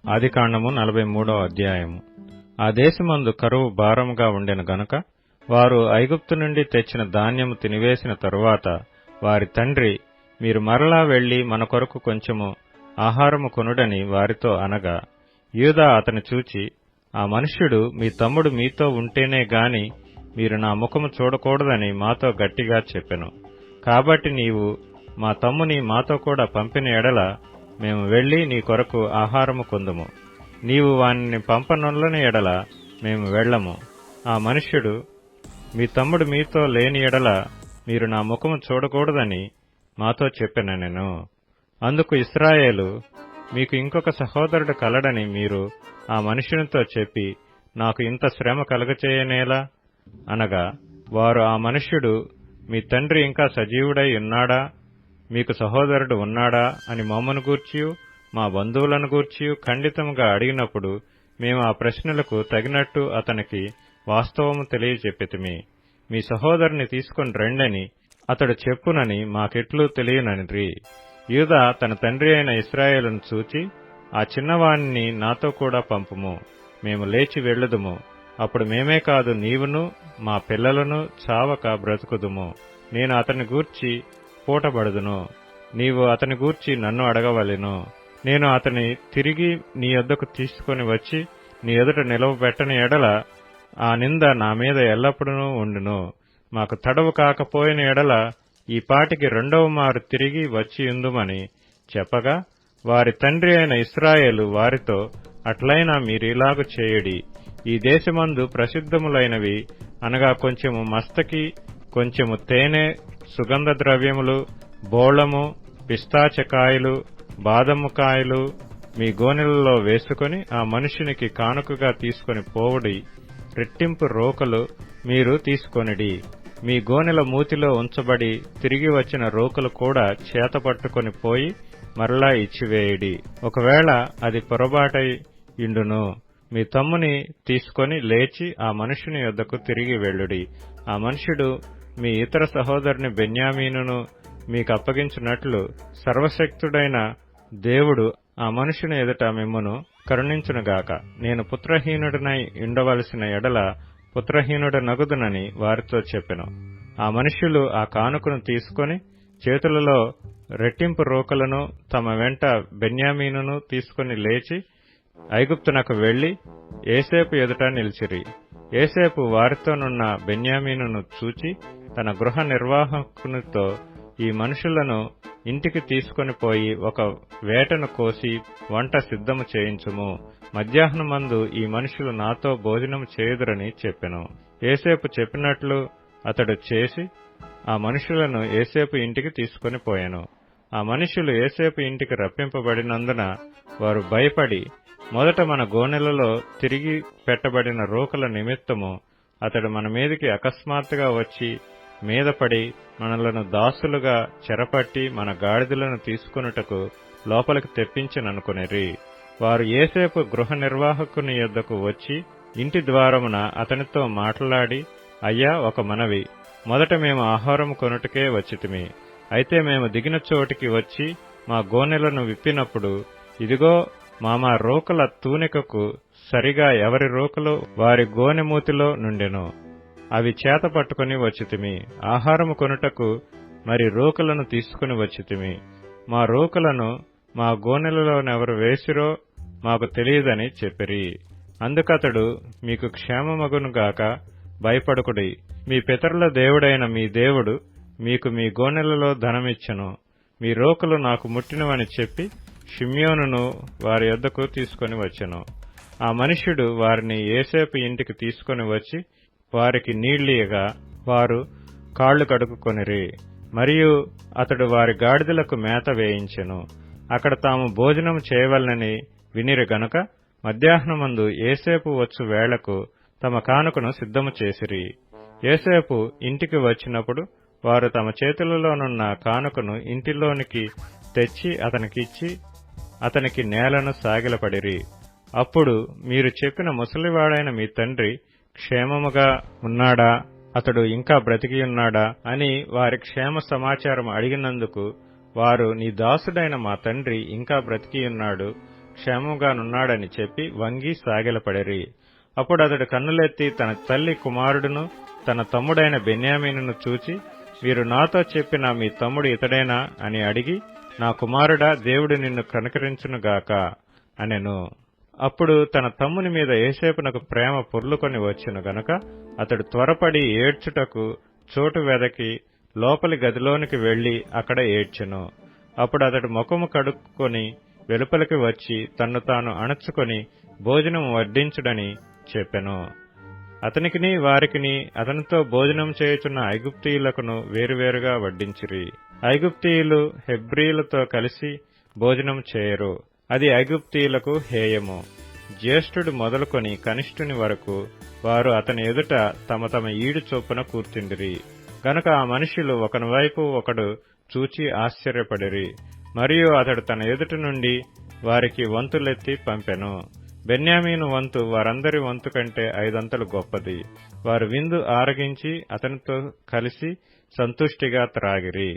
ఆదికాండము 43వ అధ్యాయము. ఆ దేశమందు కరువు భారముగా ఉండెను గనుక వారు ఐగుప్తు నుండి తెచ్చిన ధాన్యము తినివేసిన తరువాత వారి తండ్రి, మీరు మరలా వెళ్లి మన కొరకు కొంచెము ఆహారము కొనుడని వారితో అనగా, యూదా అతని చూచి, ఆ మనుష్యుడు మీ తమ్ముడు మీతో ఉంటేనే గాని మీరు నా ముఖము చూడకూడదని మాతో గట్టిగా చెప్పెను. కాబట్టి నీవు మా తమ్ముని మాతో కూడా పంపిన ఎడల మేము వెళ్లి నీ కొరకు ఆహారము కొందుము. నీవు వానిని పంపనొల్లని ఎడల మేము వెళ్ళము. ఆ మనుష్యుడు, మీ తమ్ముడు మీతో లేని ఎడల మీరు నా ముఖము చూడకూడదని మాతో చెప్పెననెను. అందుకు ఇశ్రాయేలు, మీకు ఇంకొక సహోదరుడు కలడని మీరు ఆ మనుష్యునితో చెప్పి నాకు ఇంత శ్రమ కలగచేయనేలా అనగా, వారు, ఆ మనుష్యుడు మీ తండ్రి ఇంకా సజీవుడై ఉన్నాడా, మీకు సహోదరుడు ఉన్నాడా అని మమ్మను గూర్చియు మా బంధువులను గూర్చియు ఖండితముగా అడిగినప్పుడు మేము ఆ ప్రశ్నలకు తగినట్టు అతనికి వాస్తవము తెలియచెప్పితిమి. మీ సహోదరుని తీసుకుని రండని అతడు చెప్పునని మాకెట్లు తెలియననిరి. యూదా తన తండ్రి అయిన ఇశ్రాయేలును చూచి, ఆ చిన్నవాణ్ణి నాతో కూడా పంపుము, మేము లేచి వెళ్ళుదుము. అప్పుడు మేమే కాదు, నీవును మా పిల్లలను చావక బ్రతుకుదుము. నేను అతని గూర్చి పూటబడుదును, నీవు అతని గూర్చి నన్ను అడగవలెను. నేను అతని తిరిగి నీ యొద్దకు తీసుకొని వచ్చి నీ ఎదుట నిలవబెట్టని ఎడల ఆ నింద నా మీద ఎల్లప్పుడూ ఉండును. మాకు తడవు కాకపోయిన ఎడల ఈ పాటికి రెండవ మారు తిరిగి వచ్చియుందుమని చెప్పగా, వారి తండ్రి అయిన ఇశ్రాయేలు వారితో, అట్లైనా మీరిలాగు చేయుడి. ఈ దేశమందు ప్రసిద్ధములైనవి అనగా కొంచెము మస్తకి, కొంచెము తేనె, సుగంధ ద్రవ్యములు, బోళము, పిస్తాచకాయలు, బాదముకాయలు మీ గోనెలలో వేసుకుని ఆ మనుషునికి కానుకగా తీసుకొని పోవుడి. రెట్టింపు రోకలు మీరు తీసుకొనిడి. మీ గోనెల మూతిలో ఉంచబడి తిరిగి వచ్చిన రోకలు కూడా చేతపట్టుకొని పోయి మరలా ఇచ్చివేయుడి. ఒకవేళ అది పొరబాటై ఇండును, మీ తమ్ముని తీసుకొని లేచి ఆ మనుషుని యొద్దకు తిరిగి వెళ్ళుడి. ఆ మనుష్యుడు మీ ఇతర సహోదరుని బెన్యామీనును మీకు అప్పగించినట్లు సర్వశక్తుడైన దేవుడు ఆ మనుషుని ఎదుట మిమ్మును కరుణించునుగాక. నేను పుత్రహీనుడనై ఉండవలసిన ఎడల పుత్రహీనుడనగుదునని వారితో చెప్పెను. ఆ మనుష్యులు ఆ కానుకను తీసుకొని చేతులలో రెట్టింపు రోకలను తమ వెంట బెన్యామీనును తీసుకుని లేచి ఐగుప్తునకు వెళ్లి ఏసేపు ఎదుట నిలిచిరి. ఏసేపు వారితోనున్న బెన్యామీనును చూచి తన గృహ నిర్వాహకునితో, ఈ మనుషులను ఇంటికి తీసుకొని పోయి ఒక వేటను కోసి వంట సిద్ధము చేయించుము. మధ్యాహ్నమందు ఈ మనుషులు నాతో భోజనము చేయుదురని చెప్పెను. ఏసేపు చెప్పినట్లు అతడు చేసి ఆ మనుషులను ఏసేపు ఇంటికి తీసుకొని పోయెను. ఆ మనుషులు ఏసేపు ఇంటికి రప్పింపబడినందున వారు భయపడి, మొదట మన గోనెలలో తిరిగి పెట్టబడిన రోకల నిమిత్తము అతడు మన మీదికి అకస్మాత్తుగా వచ్చి మీదపడి మనలను దాసులుగా చెరపట్టి మన గాడిదలను తీసుకొనుటకు లోపలికి తెప్పించననుకొనిరి. వారు ఏసేపు గృహ నిర్వాహకుని యొద్దకు వచ్చి ఇంటి ద్వారమున అతనితో మాట్లాడి, అయ్యా, ఒక మనవి, మొదట మేము ఆహారము కొనుటకే వచ్చితిమి. అయితే మేము దిగిన చోటికి వచ్చి మా గోనెలను విప్పినప్పుడు, ఇదిగో మా రోకల తూనికకు సరిగా ఎవరి రోకలు వారి గోనెమూతిలో నుండెను. అవి చేత పట్టుకుని వచ్చితిమి. ఆహారము కొనుటకు మరి రోకలను తీసుకుని వచ్చితిమి. మా రోకలను మా గోనెలలోనెవరు వేసిరో మాకు తెలియదని చెప్పిరి. అందుకతడు, మీకు క్షేమమగునుగాక, భయపడకుడి. మీ పితరుల దేవుడైన మీ దేవుడు మీకు మీ గోనెలలో ధనమిచ్చెను. మీ రోకలు నాకు ముట్టినవని చెప్పి షిమ్యోనును వారి యొద్దకు తీసుకొని వచ్చెను. ఆ మనుష్యుడు వారిని ఏసేపు ఇంటికి తీసుకొని వచ్చి వారికి నీళ్లియగా వారు కాళ్లు కడుక్కుకొనిరి. మరియు అతడు వారి గాడిదలకు మేత వేయించెను. అక్కడ తాము భోజనం చేయవలనని వినిరి గనుక మధ్యాహ్నమందు ఏసేపు వచ్చు వేళకు తమ కానుకను సిద్ధము చేసిరి. ఏసేపు ఇంటికి వచ్చినప్పుడు వారు తమ చేతులలోనున్న కానుకను ఇంటిలోనికి తెచ్చి అతనికిచ్చి అతనికి నేలను సాగిలపడిరి. అప్పుడు, మీరు చెప్పిన ముసలివాడైన మీ తండ్రి క్షేమముగా ఉన్నాడా, అతడు ఇంకా బ్రతికియున్నాడా అని వారి క్షేమ సమాచారం అడిగినందుకు వారు, నీ దాసుడైన మా తండ్రి ఇంకా బ్రతికియున్నాడు, క్షేమంగానున్నాడని చెప్పి వంగి సాగిలపడిరి. అప్పుడు అతడు కన్నులెత్తి తన తల్లి కుమారుడును తన తమ్ముడైన బెన్యామీనును చూచి, మీరు నాతో చెప్పిన మీ తమ్ముడు ఇతడేనా అని అడిగి, నా కుమారుడా, దేవుడు నిన్ను కనికరించునుగాక అనెను. అప్పుడు తన తమ్ముని మీద యోసేపునకు ప్రేమ పొర్లుకొని వచ్చెను గనుక అతడు త్వరపడి ఏడ్చుటకు చోటు వెదకి లోపలి గదిలోనికి వెళ్లి అక్కడ ఏడ్చెను. అప్పుడు అతడు ముఖము కడుక్కొని వెలుపలికి వచ్చి తన్ను తాను అణచుకొని భోజనం వడ్డించుడని చెప్పెను. అతనికిని వారికిని అతనితో భోజనం చేయుచున్న ఐగుప్తీయులకును వేరువేరుగా వడ్డించిరి. ఐగుప్తీయులు హెబ్రీయులతో కలిసి భోజనం చేయరు, అది ఐగుప్తీయులకు హేయము. జ్యేష్ఠుడు మొదలుకొని కనిష్ఠుని వరకు వారు అతని ఎదుట తమ తమ ఈడు చొప్పున కూర్చుండిరి. గనుక ఆ మనుష్యులు ఒకని వైపు ఒకడు చూచి ఆశ్చర్యపడిరి. మరియు అతడు తన ఎదుట నుండి వారికి వంతులెత్తి పంపెను. బెన్యామీను వంతు వారందరి వంతు కంటే 5 అంతలు గొప్పది. వారు విందు ఆరగించి అతనితో కలిసి సంతుష్టిగా త్రాగిరి.